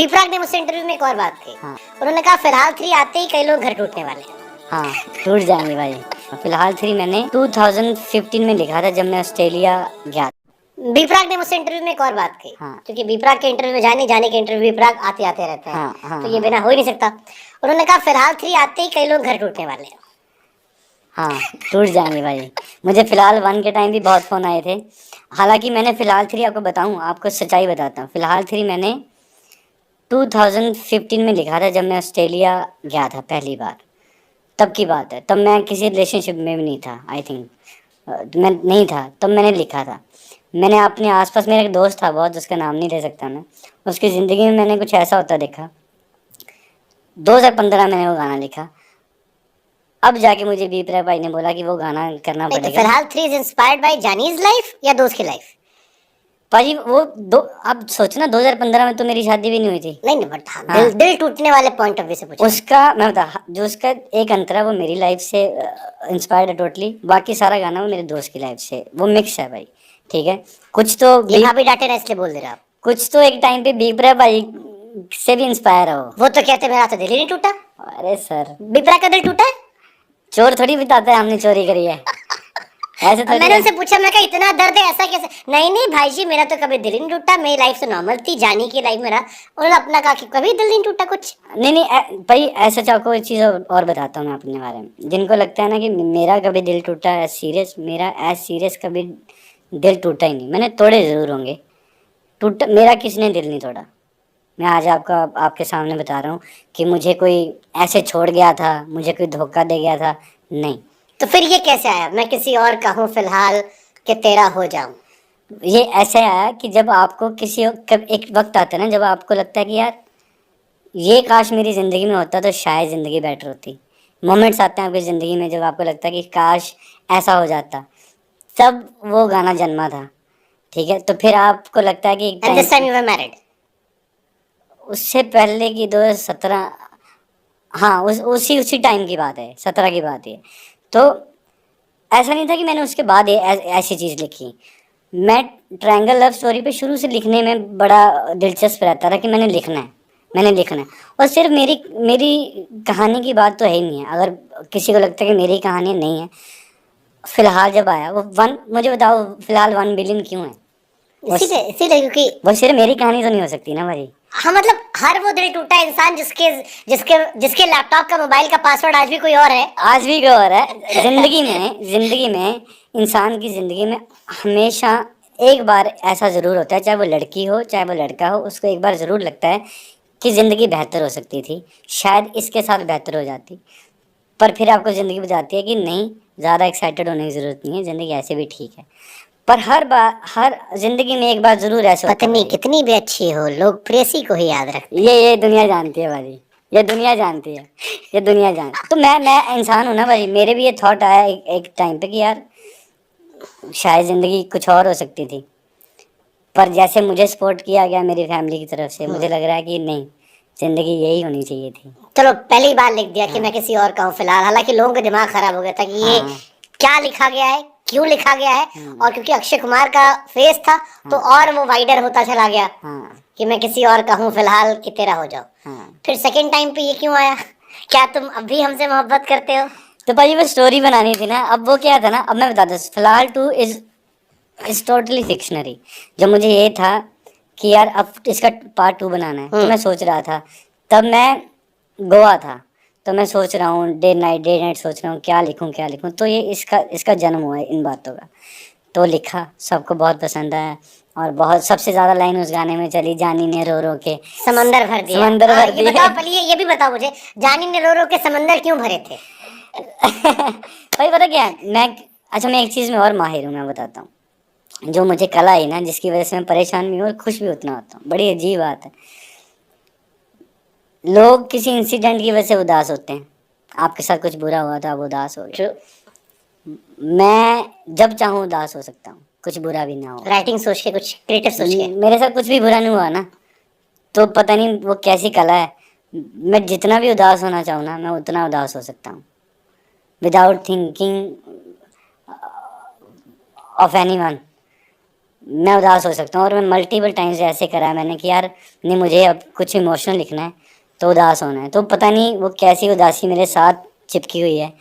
बीपराग ने मुझसे इंटरव्यू में एक और बात कही। हाँ। उन्होंने कहा फिलहाल 3 आते ही कई लोग घर टूटने वाले हैं। हाँ, टूट जाएंगे भाई। फिलहाल 3 मैंने 2015 में लिखा था जब मैं ऑस्ट्रेलिया गया। बीपराग ने मुझसे इंटरव्यू में एक और बात कही। हाँ। क्योंकि बीपराग के इंटरव्यू में जाने के इंटरव्यू बीपराग आते आते रहते हैं। हाँ, हाँ, तो ये बिना हो ही नहीं सकता। उन्होंने कहा फिलहाल 3 आते ही कई लोग घर टूटने वाले हैं। हाँ, टूट जाएंगे भाई। मुझे फिलहाल 1 के टाइम भी बहुत फ़ोन आए थे। हालांकि मैंने फिलहाल 3 आपको बताऊं, आपको सच्चाई बताता हूँ। फिलहाल 3 मैंने 2015 में लिखा था जब मैं ऑस्ट्रेलिया गया था पहली बार। तब की बात है। तब मैं किसी रिलेशनशिप में भी नहीं था, आई थिंक। मैं नहीं था तब मैंने लिखा था। मैंने अपने आसपास, मेरा एक दोस्त था बहुत, जिसका नाम नहीं ले सकता मैं, उसकी ज़िंदगी में मैंने कुछ ऐसा होता देखा। 2015 मैंने वो गाना लिखा। अब जाके मुझे बीपरा भाई ने बोला कि वो गाना करना नहीं तो पड़ेगा। फिलहाल 3 इज इंस्पायर्ड बाय जानीज लाइफ या दोस्त की लाइफ? भाई वो दो, अब सोचना 2015 में तो मेरी शादी भी नहीं हुई थी। नहीं बट हाँ, हाँ। दिल टूटने वाले पॉइंट ऑफ व्यू से पूछा। उसका मैं बता, जो उसका एक अंतर है वो मेरी लाइफ से इंस्पायर्ड है टोटली। बाकी सारा गाना वो मेरे दोस्त की लाइफ से, वो मिक्स है भाई। ठीक है। कुछ तो ये भाभी डांटे ना इसलिए बोल दे रहा आप। कुछ तो एक टाइम पे बीपरा भाई से भी इंस्पायर हो। वो तो कहते मेरा तो दिल ही नहीं टूटा। अरे सर, बीपरा का दिल टूटा है? चोर थोड़ी बताता है हमने चोरी करी है, ऐसे थोड़ी मैंने है। उनसे पूछा, मैं कहा इतना दर्द है ऐसा कैसे? नहीं भाई जी, मेरा तो कभी दिल ही नहीं टूटा, मेरी लाइफ तो नॉर्मल थी, जानी की लाइफ मेरा। उन्होंने अपना कहा कि कभी दिल नहीं टूटा कुछ। नहीं नहीं भाई, ऐसा आपको एक चीज़ और बताता हूँ मैं अपने बारे में। जिनको लगता है ना कि मेरा कभी दिल टूटा है सीरियस, मेरा एज सीरियस कभी दिल टूटा ही नहीं। मैंने तोड़े ज़रूर होंगे, टूटा मेरा किसने दिल नहीं तोड़ा। मैं आज आपके सामने बता रहा हूँ कि मुझे कोई ऐसे छोड़ गया था, मुझे कोई धोखा दे गया था, नहीं। तो फिर ये कैसे आया मैं किसी और का हूँ फिलहाल कि तेरा हो जाऊं? ये ऐसे आया कि जब आपको कब एक वक्त आता है ना, जब आपको लगता है कि यार ये काश मेरी ज़िंदगी में होता तो शायद ज़िंदगी बेटर होती। मोमेंट्स आते हैं आपकी ज़िंदगी में जब आपको लगता है कि काश ऐसा हो जाता। तब वो गाना जन्मा था। ठीक है। तो फिर आपको लगता है कि and this time you were married? उससे पहले की 2017, हाँ उसी टाइम की बात है, 17 की बात है। तो ऐसा नहीं था कि मैंने उसके बाद ऐसी चीज़ लिखी। मैं ट्रायंगल लव स्टोरी पे शुरू से लिखने में बड़ा दिलचस्प रहता था कि मैंने लिखना है। और सिर्फ मेरी मेरी कहानी की बात तो है ही नहीं है। अगर किसी को लगता है कि मेरी कहानी नहीं है, फिलहाल जब आया वो 1, मुझे बताओ फिलहाल 1 बिलियन क्यों है? इसीलिए क्योंकि वो सिर्फ मेरी कहानी तो नहीं हो सकती ना भाई। हाँ, मतलब हर वो दिल टूटा इंसान जिसके जिसके जिसके लैपटॉप का मोबाइल का पासवर्ड आज भी कोई और है। आज भी गौर है। जिंदगी में इंसान की जिंदगी में हमेशा एक बार ऐसा ज़रूर होता है, चाहे वो लड़की हो चाहे वो लड़का हो, उसको एक बार ज़रूर लगता है कि ज़िंदगी बेहतर हो सकती थी, शायद इसके साथ बेहतर हो जाती। पर फिर आपको ज़िंदगी बताती है कि नहीं, ज़्यादा एक्साइटेड होने की ज़रूरत नहीं है, ज़िंदगी ऐसे भी ठीक है। पर हर ज़िंदगी में एक बार ज़रूर ऐसा होता है। पत्नी कितनी भी अच्छी हो, लोग प्रेसी को ही याद रखते हैं। ये दुनिया जानती है भाई, ये दुनिया जानती है, ये दुनिया जान। तो मैं इंसान हूँ ना भाई, मेरे भी ये थॉट आया एक टाइम पे कि यार शायद ज़िंदगी कुछ और हो सकती थी। पर जैसे मुझे सपोर्ट किया गया मेरी फैमिली की तरफ से, मुझे लग रहा है कि नहीं, ज़िंदगी यही होनी चाहिए थी। चलो पहली बार लिख दिया कि मैं किसी और का हूँ फिलहाल। हालांकि लोगों का दिमाग खराब हो गया था कि ये हाँ। क्या लिखा गया है, क्यों लिखा गया है। और क्योंकि अक्षय कुमार का फेस था तो और वो वाइडर होता चला गया हाँ। कि मैं किसी और का हूँ फिलहाल कि तेरा हो जाओ। हाँ। फिर सेकंड टाइम पे ये क्यों आया? क्या तुम अब भी हमसे मोहब्बत करते हो? तो भाई वो स्टोरी बनानी थी ना। अब वो क्या था ना, अब मैं बताता हूँ। फिलहाल 2 इज टोटली फिक्शनरी। जब मुझे ये था कि यार अब इसका पार्ट 2 बनाना है, तो मैं सोच रहा था, तब मैं गोवा था, तो मैं सोच रहा हूँ डे नाइट सोच रहा हूँ क्या लिखूँ। तो ये इसका जन्म हुआ है इन बातों का। तो लिखा, सबको बहुत पसंद आया। और बहुत सबसे ज़्यादा लाइन उस गाने में चली, जानी ने रो रो के समंदर भर दिया। समंदर भर ये दिया। बताओ पहले, ये भी बताओ मुझे, जानी ने रो रो के समंदर क्यों भरे थे? भाई पता क्या है, मैं एक चीज़ में और माहिर हूँ, मैं बताता हूँ। जो मुझे कला है ना, जिसकी वजह से मैं परेशान भी हूँ और खुश भी उतना होता हूँ, बड़ी अजीब बात है। लोग किसी इंसिडेंट की वजह से उदास होते हैं। आपके साथ कुछ बुरा हुआ तो आप उदास हो गए। मैं जब चाहूँ उदास हो सकता हूँ, कुछ बुरा भी ना हो। राइटिंग सोच के, कुछ क्रिएटिव सोच के। मेरे साथ कुछ भी बुरा नहीं हुआ ना, तो पता नहीं वो कैसी कला है। मैं जितना भी उदास होना चाहूँ ना, मैं उतना उदास हो सकता हूँ विदाउट थिंकिंग ऑफ एनीवन। मैं उदास हो सकता हूँ। और मैं मल्टीपल टाइम्स ऐसे करा है मैंने कि यार नहीं, मुझे अब कुछ इमोशनल लिखना है तो उदास होना है, तो पता नहीं वो कैसी उदासी मेरे साथ चिपकी हुई है